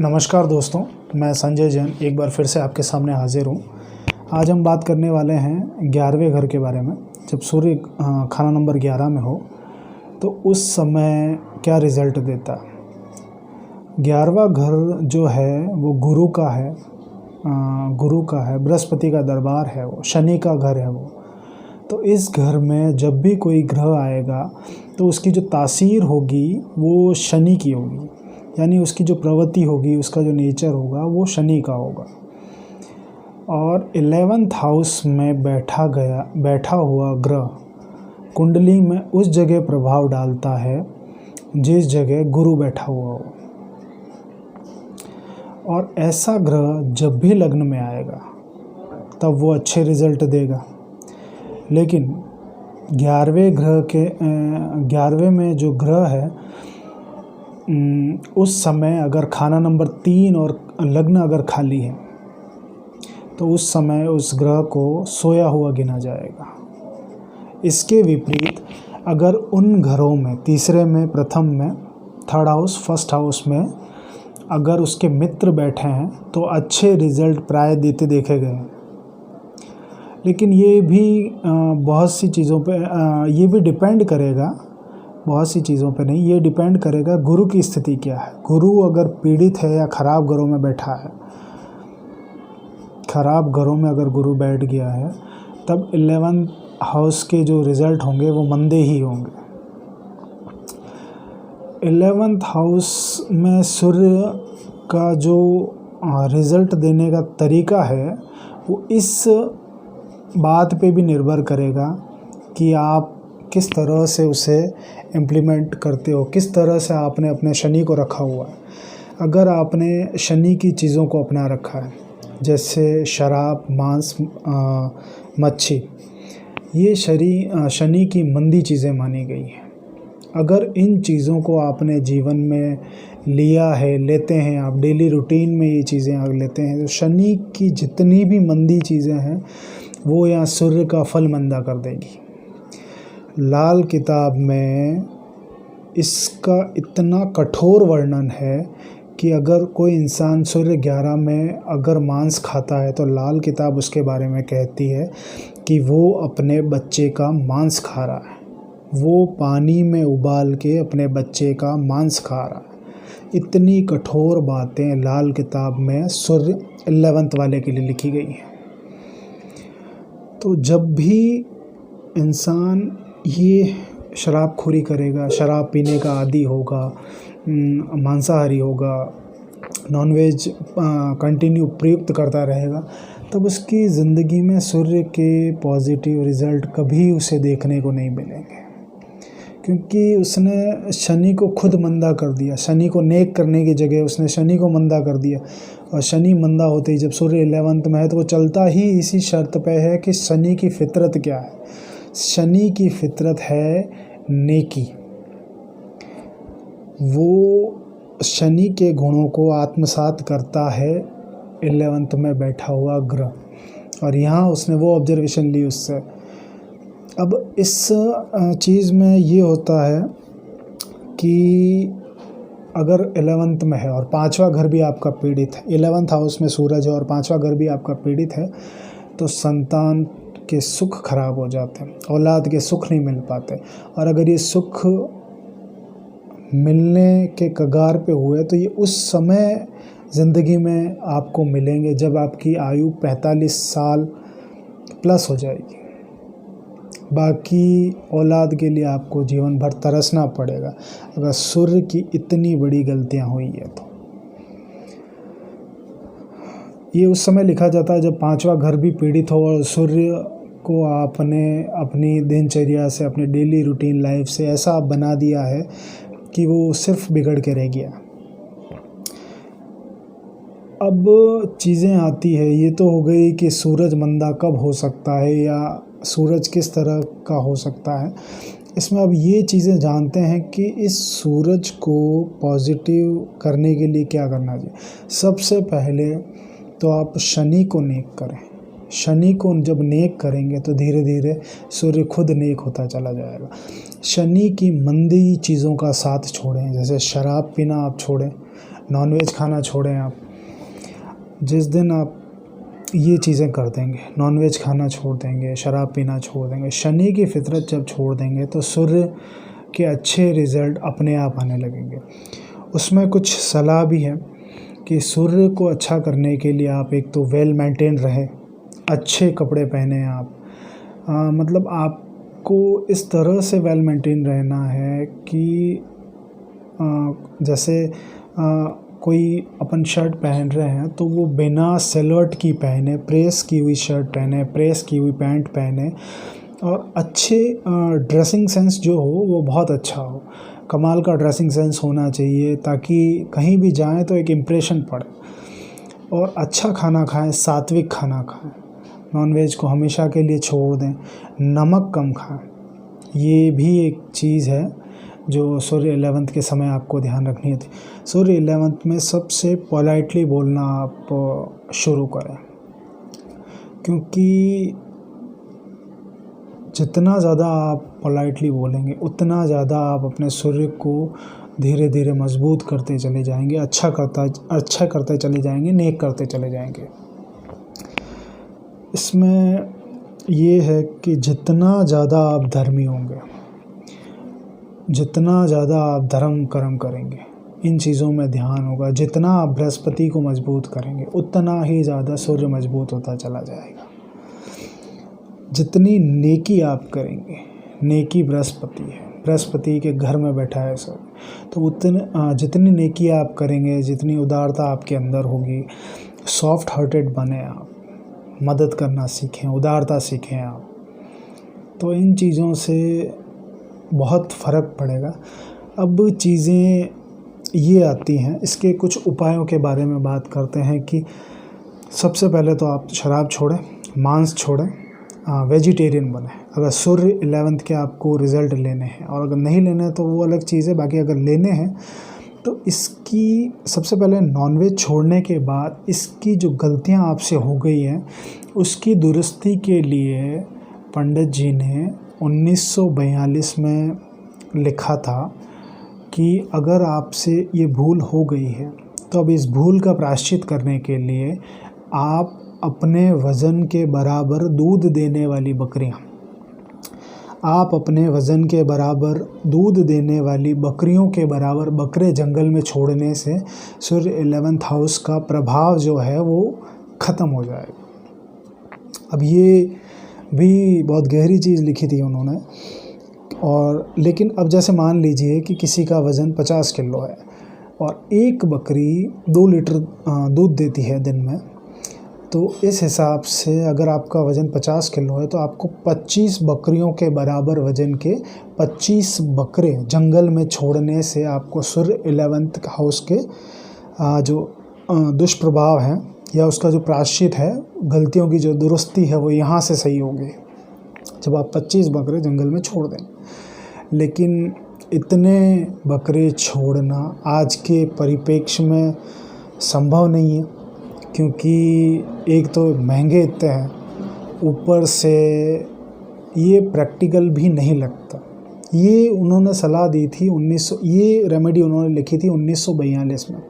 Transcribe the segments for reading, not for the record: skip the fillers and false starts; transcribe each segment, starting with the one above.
नमस्कार दोस्तों, मैं संजय जैन एक बार फिर से आपके सामने हाजिर हूँ। आज हम बात करने वाले हैं 11वें घर के बारे में। जब सूर्य खाना नंबर 11 में हो तो उस समय क्या रिज़ल्ट देता है। 11वां घर जो है वो गुरु का है, बृहस्पति का दरबार है, वो शनि का घर है वो। तो इस घर में जब भी कोई ग्रह आएगा तो उसकी जो तासीर होगी वो शनि की होगी, यानी उसकी जो प्रवृत्ति होगी, उसका जो नेचर होगा वो शनि का होगा। और 11th हाउस में बैठा हुआ ग्रह कुंडली में उस जगह प्रभाव डालता है जिस जगह गुरु बैठा हुआ हो। और ऐसा ग्रह जब भी लग्न में आएगा तब वो अच्छे रिजल्ट देगा। लेकिन 11वें में जो ग्रह है उस समय अगर खाना नंबर 3 और लग्न अगर खाली है तो उस समय उस ग्रह को सोया हुआ गिना जाएगा। इसके विपरीत अगर उन घरों में तीसरे में, प्रथम में, थर्ड हाउस, फर्स्ट हाउस में अगर उसके मित्र बैठे हैं तो अच्छे रिजल्ट प्राय देते देखे गए हैं। लेकिन ये भी बहुत सी चीज़ों पे ये भी डिपेंड करेगा, बहुत सी चीज़ों पे नहीं, ये डिपेंड करेगा गुरु की स्थिति क्या है। गुरु अगर पीड़ित है या ख़राब घरों में बैठा है, ख़राब घरों में अगर गुरु बैठ गया है तब 11th हाउस के जो रिज़ल्ट होंगे वो मंदे ही होंगे। 11th हाउस में सूर्य का जो रिज़ल्ट देने का तरीका है वो इस बात पे भी निर्भर करेगा कि आप किस तरह से उसे इम्प्लीमेंट करते हो, किस तरह से आपने अपने शनि को रखा हुआ है। अगर आपने शनि की चीज़ों को अपना रखा है, जैसे शराब, मांस, मच्छी, ये शनि की मंदी चीज़ें मानी गई हैं। अगर इन चीज़ों को आपने जीवन में लिया है, लेते हैं, आप डेली रूटीन में ये चीज़ें अगर लेते हैं तो शनि की जितनी भी मंदी चीज़ें हैं वो यहाँ सूर्य का फल मंदा कर देगी। लाल किताब में इसका इतना कठोर वर्णन है कि अगर कोई इंसान सूर्य 11 में अगर मांस खाता है तो लाल किताब उसके बारे में कहती है कि वो अपने बच्चे का मांस खा रहा है, वो पानी में उबाल के अपने बच्चे का मांस खा रहा है। इतनी कठोर बातें लाल किताब में सूर्य 11th वाले के लिए लिखी गई हैं। तो जब भी इंसान ये शराबखोरी करेगा, शराब पीने का आदी होगा, मांसाहारी होगा, नॉनवेज कंटिन्यू प्रयुक्त करता रहेगा, तब उसकी ज़िंदगी में सूर्य के पॉजिटिव रिज़ल्ट कभी उसे देखने को नहीं मिलेंगे, क्योंकि उसने शनि को खुद मंदा कर दिया। शनि को नेक करने की जगह उसने शनि को मंदा कर दिया। और शनि मंदा होते ही जब सूर्य 11th में है तो वो चलता ही इसी शर्त पे है कि शनि की फितरत क्या है। शनि की फितरत है नेकी। वो शनि के गुणों को आत्मसात करता है 11th में बैठा हुआ ग्रह। और यहाँ उसने वो ऑब्जर्वेशन ली उससे। अब इस चीज़ में ये होता है कि अगर 11th में है और 5वां घर भी आपका पीड़ित है, 11th हाउस में सूरज है और 5वां घर भी आपका पीड़ित है, तो संतान के सुख खराब हो जाते हैं, औलाद के सुख नहीं मिल पाते। और अगर ये सुख मिलने के कगार पे हुए तो ये उस समय ज़िंदगी में आपको मिलेंगे जब आपकी आयु 45 साल प्लस हो जाएगी। बाकी औलाद के लिए आपको जीवन भर तरसना पड़ेगा अगर सूर्य की इतनी बड़ी गलतियां हुई है तो। ये उस समय लिखा जाता है जब 5वां घर भी पीड़ित हो और सूर्य को आपने अपनी दिनचर्या से, अपने डेली रूटीन लाइफ से ऐसा बना दिया है कि वो सिर्फ बिगड़ के रह गया। अब चीज़ें आती है, ये तो हो गई कि सूरज मंदा कब हो सकता है या सूरज किस तरह का हो सकता है। इसमें अब ये चीज़ें जानते हैं कि इस सूरज को पॉजिटिव करने के लिए क्या करना चाहिए। सबसे पहले तो आप शनि को नेक करें। शनि को जब नेक करेंगे तो धीरे धीरे सूर्य खुद नेक होता चला जाएगा। शनि की मंदी चीज़ों का साथ छोड़ें, जैसे शराब पीना आप छोड़ें, नॉनवेज खाना छोड़ें आप। जिस दिन आप ये चीज़ें कर देंगे, नॉनवेज खाना छोड़ देंगे, शराब पीना छोड़ देंगे, शनि की फितरत जब छोड़ देंगे तो सूर्य के अच्छे रिज़ल्ट अपने आप आने लगेंगे। उसमें कुछ सलाह भी है कि सूर्य को अच्छा करने के लिए आप एक तो वेल मेंटेन रहें, अच्छे कपड़े पहने आप। मतलब आपको इस तरह से वेल मेंटेन रहना है कि जैसे कोई अपन शर्ट पहन रहे हैं तो वो बिना सिलवट की पहने, प्रेस की हुई शर्ट पहने, प्रेस की हुई पैंट पहने, और अच्छे ड्रेसिंग सेंस जो हो वो बहुत अच्छा हो। कमाल का ड्रेसिंग सेंस होना चाहिए ताकि कहीं भी जाएं तो एक इम्प्रेशन पड़े। और अच्छा खाना खाएं, सात्विक खाना खाएं, नॉनवेज को हमेशा के लिए छोड़ दें, नमक कम खाएं। ये भी एक चीज़ है जो सूर्य 11th के समय आपको ध्यान रखनी थी। सूर्य 11th में सबसे पोलाइटली बोलना आप शुरू करें, क्योंकि जितना ज़्यादा आप पोलाइटली बोलेंगे उतना ज़्यादा आप अपने सूर्य को धीरे धीरे मजबूत करते चले जाएंगे, अच्छा करते चले जाएंगे, नेक करते चले जाएंगे। इसमें ये है कि जितना ज़्यादा आप धर्मी होंगे, जितना ज़्यादा आप धर्म कर्म करेंगे, इन चीज़ों में ध्यान होगा, जितना आप बृहस्पति को मजबूत करेंगे उतना ही ज़्यादा सूर्य मजबूत होता चला जाएगा। जितनी नेकी आप करेंगे, नेकी बृहस्पति है, बृहस्पति के घर में बैठा है सूर्य, तो जितनी नेकी आप करेंगे, जितनी उदारता आपके अंदर होगी, सॉफ्ट हार्टेड बने आप, मदद करना सीखें, उदारता सीखें आप, तो इन चीज़ों से बहुत फ़र्क पड़ेगा। अब चीज़ें ये आती हैं, इसके कुछ उपायों के बारे में बात करते हैं कि सबसे पहले तो आप शराब छोड़ें, मांस छोड़ें, वेजिटेरियन बने। अगर सूर्य 11th के आपको रिज़ल्ट लेने हैं, और अगर नहीं लेने हैं तो वो अलग चीज़ है, बाकी अगर लेने हैं तो इसकी सबसे पहले नॉनवेज छोड़ने के बाद इसकी जो गलतियां आपसे हो गई हैं उसकी दुरुस्ती के लिए पंडित जी ने 1942 में लिखा था कि अगर आपसे ये भूल हो गई है तो अब इस भूल का प्रायश्चित करने के लिए आप अपने वज़न के बराबर दूध देने वाली बकरियां, आप अपने वज़न के बराबर दूध देने वाली बकरियों के बराबर बकरे जंगल में छोड़ने से सूर्य 11th हाउस का प्रभाव जो है वो ख़त्म हो जाएगा। अब ये भी बहुत गहरी चीज़ लिखी थी उन्होंने। और लेकिन अब जैसे मान लीजिए कि किसी का वज़न 50 किलो है और एक बकरी 2 लीटर दूध देती है दिन में, तो इस हिसाब से अगर आपका वज़न 50 किलो है तो आपको 25 बकरियों के बराबर वज़न के 25 बकरे जंगल में छोड़ने से आपको सूर्य 11th हाउस के जो दुष्प्रभाव हैं या उसका जो प्रायश्चित है, गलतियों की जो दुरुस्ती है, वो यहाँ से सही होगी जब आप 25 बकरे जंगल में छोड़ दें। लेकिन इतने बकरे छोड़ना आज के परिप्रेक्ष्य में संभव नहीं है, क्योंकि एक तो महंगे इतने हैं, ऊपर से ये प्रैक्टिकल भी नहीं लगता। ये उन्होंने सलाह दी थी ये रेमेडी उन्होंने लिखी थी 1942 में,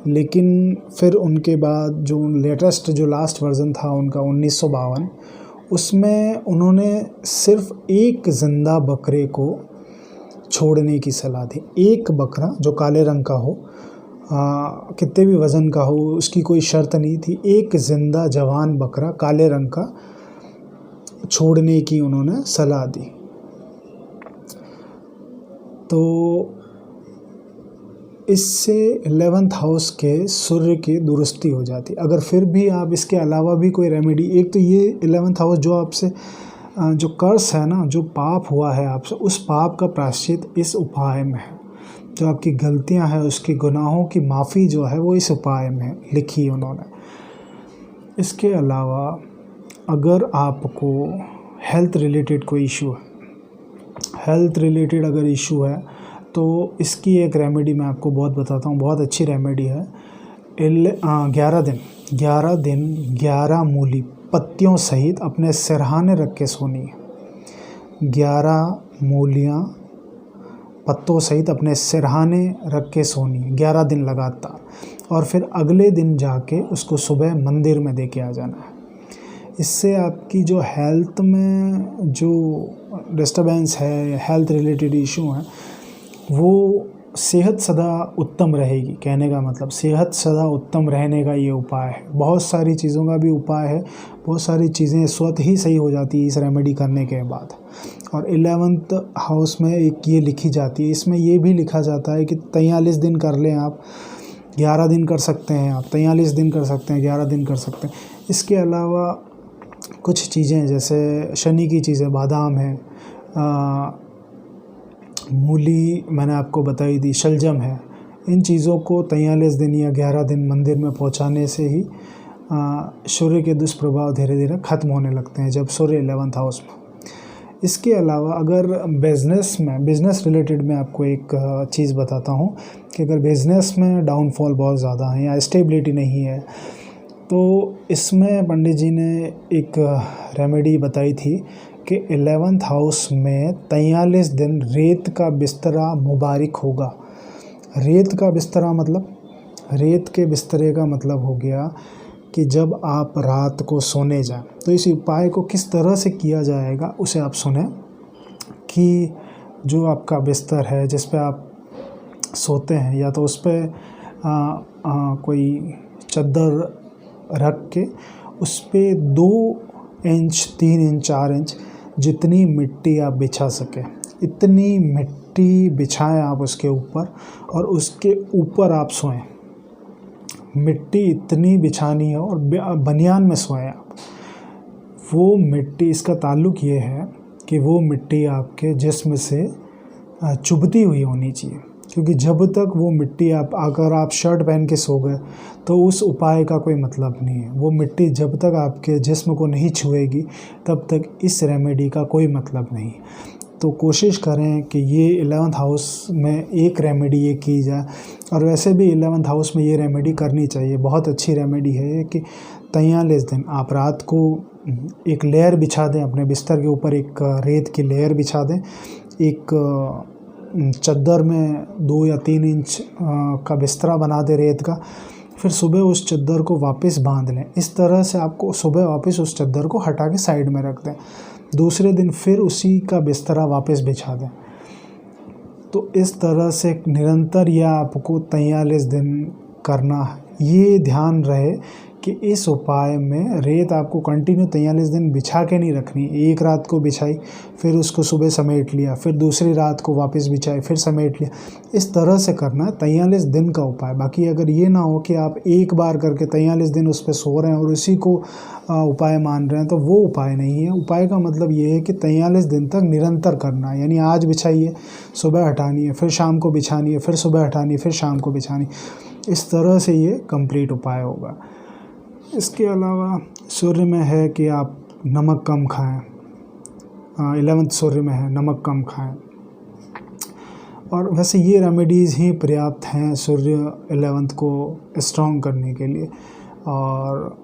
लेकिन फिर उनके बाद जो लेटेस्ट जो लास्ट वर्ज़न था उनका 1952, उसमें उन्होंने सिर्फ एक ज़िंदा बकरे को छोड़ने की सलाह दी। एक बकरा जो काले रंग का हो, कितने भी वज़न का हो, उसकी कोई शर्त नहीं थी, एक ज़िंदा जवान बकरा काले रंग का छोड़ने की उन्होंने सलाह दी। तो इससे 11th हाउस के सूर्य की दुरुस्ती हो जाती। अगर फिर भी आप इसके अलावा भी कोई रेमेडी, एक तो ये 11th हाउस जो आपसे जो कर्स है ना, जो पाप हुआ है आपसे, उस पाप का प्रायश्चित इस उपाय में है। जो आपकी गलतियां हैं उसकी गुनाहों की माफ़ी जो है वो इस उपाय में लिखी है उन्होंने। इसके अलावा अगर आपको हेल्थ रिलेटेड कोई इशू है, हेल्थ रिलेटेड अगर इशू है तो इसकी एक रेमेडी मैं आपको बहुत बताता हूँ, बहुत अच्छी रेमेडी है। 11 दिन 11 मूली पत्तियों सहित अपने सिरहाने रख के सोनी है। 11 मूलियाँ पत्तों सहित अपने सिरहाने रख के सोनी 11 दिन लगातार, और फिर अगले दिन जाके उसको सुबह मंदिर में दे के आ जाना है। इससे आपकी जो हेल्थ में जो डिस्टर्बेंस है, हेल्थ रिलेटेड इशू है, वो सेहत सदा उत्तम रहेगी। कहने का मतलब सेहत सदा उत्तम रहने का ये उपाय है। बहुत सारी चीज़ों का भी उपाय है, बहुत सारी चीज़ें स्वतः ही सही हो जाती है इस रेमेडी करने के बाद। और 11th हाउस में एक ये लिखी जाती है, इसमें ये भी लिखा जाता है कि 43 दिन कर लें आप, 11 दिन कर सकते हैं आप, 43 दिन कर सकते हैं, 11 दिन कर सकते हैं। इसके अलावा कुछ चीज़ें जैसे शनि की चीज़ें, बादाम है, मूली मैंने आपको बताई दी, शलजम है, इन चीज़ों को 43 दिन या 11 दिन मंदिर में पहुंचाने से ही सूर्य के दुष्प्रभाव धीरे धीरे ख़त्म होने लगते हैं जब सूर्य 11th हाउस में। इसके अलावा अगर बिज़नेस रिलेटेड मैं आपको एक चीज़ बताता हूँ कि अगर बिज़नेस में डाउनफॉल बहुत ज़्यादा है या स्टेबिलिटी नहीं है, तो इसमें पंडित जी ने एक रेमेडी बताई थी कि 11th हाउस में 43 दिन रेत का बिस्तरा मुबारक होगा। रेत का बिस्तरा मतलब, रेत के बिस्तरे का मतलब हो गया कि जब आप रात को सोने जाएं, तो इस उपाय को किस तरह से किया जाएगा उसे आप सुने। कि जो आपका बिस्तर है जिस पे आप सोते हैं, या तो उस पर कोई चद्दर रख के उस पर 2 इंच, 3 इंच, 4 इंच जितनी मिट्टी आप बिछा सकें, इतनी मिट्टी बिछाएं आप उसके ऊपर, और उसके ऊपर आप सोएं। मिट्टी इतनी बिछानी है और बनियान में सोएं आप। वो मिट्टी, इसका ताल्लुक़ ये है कि वो मिट्टी आपके जिस्म से चुभती हुई होनी चाहिए, क्योंकि जब तक वो मिट्टी अगर आप शर्ट पहन के सो गए तो उस उपाय का कोई मतलब नहीं है। वो मिट्टी जब तक आपके जिस्म को नहीं छुएगी तब तक इस रेमेडी का कोई मतलब नहीं। तो कोशिश करें कि ये 11th हाउस में एक रेमेडी ये की जाए, और वैसे भी 11th हाउस में ये रेमेडी करनी चाहिए। बहुत अच्छी रेमेडी है कि 43 दिन आप रात को एक लेयर बिछा दें अपने बिस्तर के ऊपर, एक रेत की लेयर बिछा दें, एक चद्दर में 2 या 3 इंच का बिस्तरा बना दें रेत का, फिर सुबह उस चद्दर को वापस बांध लें। इस तरह से आपको सुबह वापस उस चद्दर को हटा के साइड में रख दें, दूसरे दिन फिर उसी का बिस्तरा वापस बिछा दें। तो इस तरह से निरंतर यह आपको 43 दिन करना है। ये ध्यान रहे कि इस उपाय में रेत आपको कंटिन्यू 43 दिन बिछा के नहीं रखनी। एक रात को बिछाई, फिर उसको सुबह समेट लिया, फिर दूसरी रात को वापस बिछाई, फिर समेट लिया। इस तरह से करना है 43 दिन का उपाय। बाकी अगर ये ना हो कि आप एक बार करके 43 दिन उस पर सो रहे हैं और उसी को उपाय मान रहे हैं, तो वो उपाय नहीं है। उपाय का मतलब ये है कि 43 दिन तक निरंतर करना है। यानी आज बिछाइए, सुबह हटानी है, फिर शाम को बिछानी है, फिर सुबह हटानी है, फिर शाम को बिछानी। इस तरह से ये कंप्लीट उपाय होगा। इसके अलावा सूर्य में है कि आप नमक कम खाएं। 11th सूर्य में है, नमक कम खाएं। और वैसे ये रेमेडीज़ ही पर्याप्त हैं सूर्य 11th को स्ट्रॉन्ग करने के लिए, और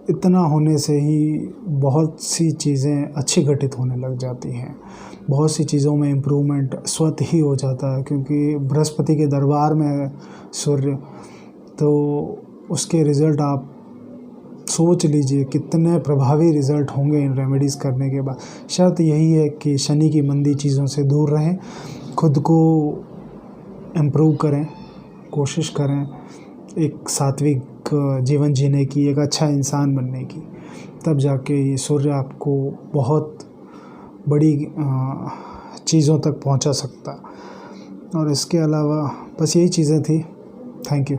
इतना होने से ही बहुत सी चीज़ें अच्छी घटित होने लग जाती हैं। बहुत सी चीज़ों में इम्प्रूवमेंट स्वतः ही हो जाता है, क्योंकि बृहस्पति के दरबार में है सूर्य, तो उसके रिज़ल्ट आप सोच लीजिए कितने प्रभावी रिज़ल्ट होंगे इन रेमेडीज़ करने के बाद। शर्त यही है कि शनि की मंदी चीज़ों से दूर रहें, खुद को इम्प्रूव करें, कोशिश करें एक सात्विक जीवन जीने की, एक अच्छा इंसान बनने की। तब जाके ये सूर्य आपको बहुत बड़ी चीज़ों तक पहुंचा सकता। और इसके अलावा बस यही चीज़ें थी। Thank you.